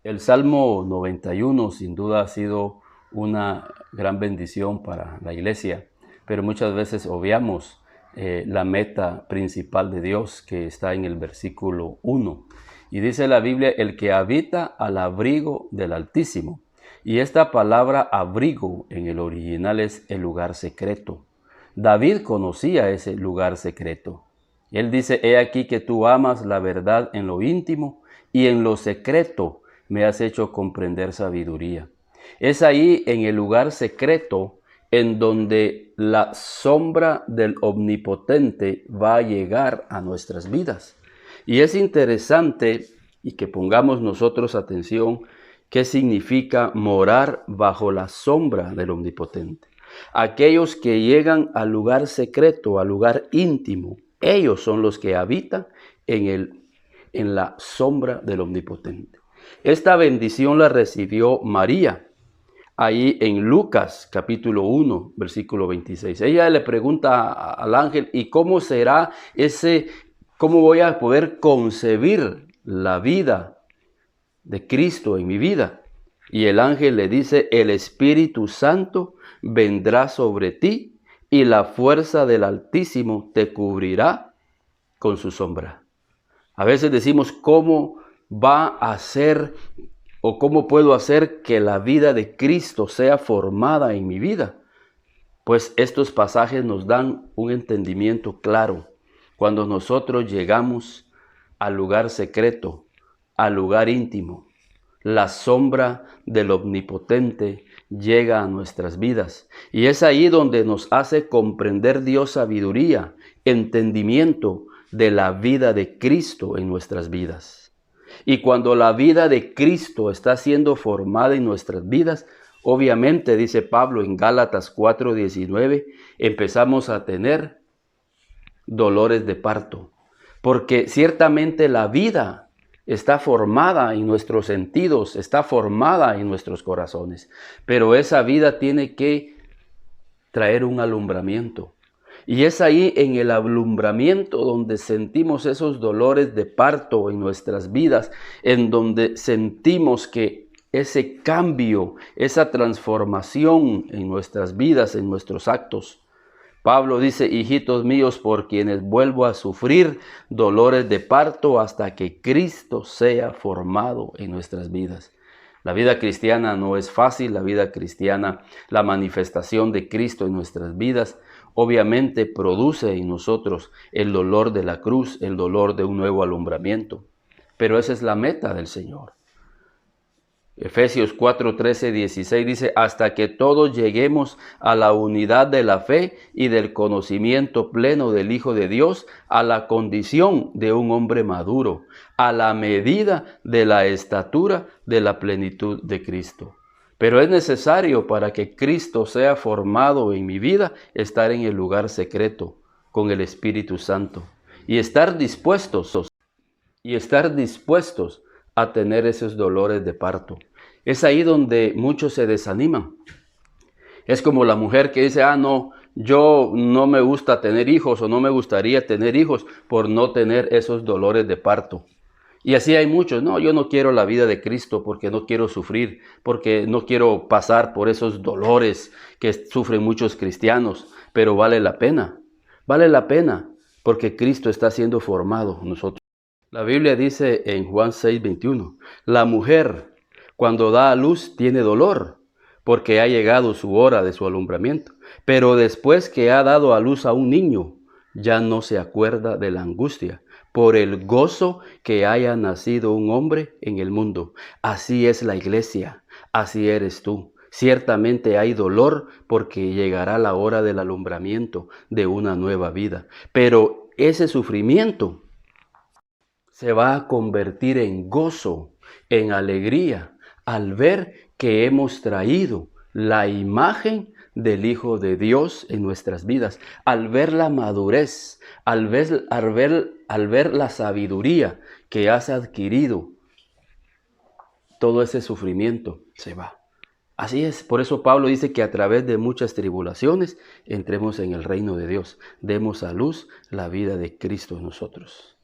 El Salmo 91 sin duda ha sido una gran bendición para la iglesia, pero muchas veces obviamos la meta principal de Dios que está en el versículo 1. Y dice la Biblia, el que habita al abrigo del Altísimo. Y esta palabra abrigo en el original es el lugar secreto. David conocía ese lugar secreto. Él dice, he aquí que tú amas la verdad en lo íntimo y en lo secreto me has hecho comprender sabiduría. Es ahí en el lugar secreto en donde la sombra del Omnipotente va a llegar a nuestras vidas. Y es interesante y que pongamos nosotros atención qué significa morar bajo la sombra del Omnipotente. Aquellos que llegan al lugar secreto, al lugar íntimo, ellos son los que habitan en la sombra del Omnipotente. Esta bendición la recibió María, ahí en Lucas capítulo 1, versículo 26. Ella le pregunta al ángel, ¿y cómo será cómo voy a poder concebir la vida de Cristo en mi vida? Y el ángel le dice, el Espíritu Santo vendrá sobre ti y la fuerza del Altísimo te cubrirá con su sombra. A veces decimos, ¿cómo va a ser o cómo puedo hacer que la vida de Cristo sea formada en mi vida? Pues estos pasajes nos dan un entendimiento claro. Cuando nosotros llegamos al lugar secreto, al lugar íntimo, la sombra del Omnipotente llega a nuestras vidas. Y es ahí donde nos hace comprender Dios sabiduría, entendimiento de la vida de Cristo en nuestras vidas. Y cuando la vida de Cristo está siendo formada en nuestras vidas, obviamente, dice Pablo en Gálatas 4:19, empezamos a tener dolores de parto. Porque ciertamente la vida está formada en nuestros sentidos, está formada en nuestros corazones. Pero esa vida tiene que traer un alumbramiento. Y es ahí en el alumbramiento donde sentimos esos dolores de parto en nuestras vidas, en donde sentimos que ese cambio, esa transformación en nuestras vidas, en nuestros actos. Pablo dice, hijitos míos, por quienes vuelvo a sufrir dolores de parto hasta que Cristo sea formado en nuestras vidas. La vida cristiana no es fácil, la vida cristiana, la manifestación de Cristo en nuestras vidas, obviamente produce en nosotros el dolor de la cruz, el dolor de un nuevo alumbramiento. Pero esa es la meta del Señor. Efesios 4:13-16 dice, hasta que todos lleguemos a la unidad de la fe y del conocimiento pleno del Hijo de Dios, a la condición de un hombre maduro, a la medida de la estatura de la plenitud de Cristo. Pero es necesario para que Cristo sea formado en mi vida, estar en el lugar secreto con el Espíritu Santo y estar dispuestos a tener esos dolores de parto. Es ahí donde muchos se desaniman. Es como la mujer que dice, no, yo no me gusta tener hijos o no me gustaría tener hijos por no tener esos dolores de parto. Y así hay muchos, no, yo no quiero la vida de Cristo porque no quiero sufrir, porque no quiero pasar por esos dolores que sufren muchos cristianos, pero vale la pena, porque Cristo está siendo formado en nosotros. La Biblia dice en Juan 6:21, la mujer cuando da a luz tiene dolor, porque ha llegado su hora de su alumbramiento, pero después que ha dado a luz a un niño, ya no se acuerda de la angustia, por el gozo que haya nacido un hombre en el mundo. Así es la iglesia, así eres tú. Ciertamente hay dolor porque llegará la hora del alumbramiento de una nueva vida, pero ese sufrimiento se va a convertir en gozo, en alegría, al ver que hemos traído la imagen del Hijo de Dios en nuestras vidas, al ver la madurez, al ver la sabiduría que has adquirido, todo ese sufrimiento se va. Así es, por eso Pablo dice que a través de muchas tribulaciones entremos en el reino de Dios, demos a luz la vida de Cristo en nosotros.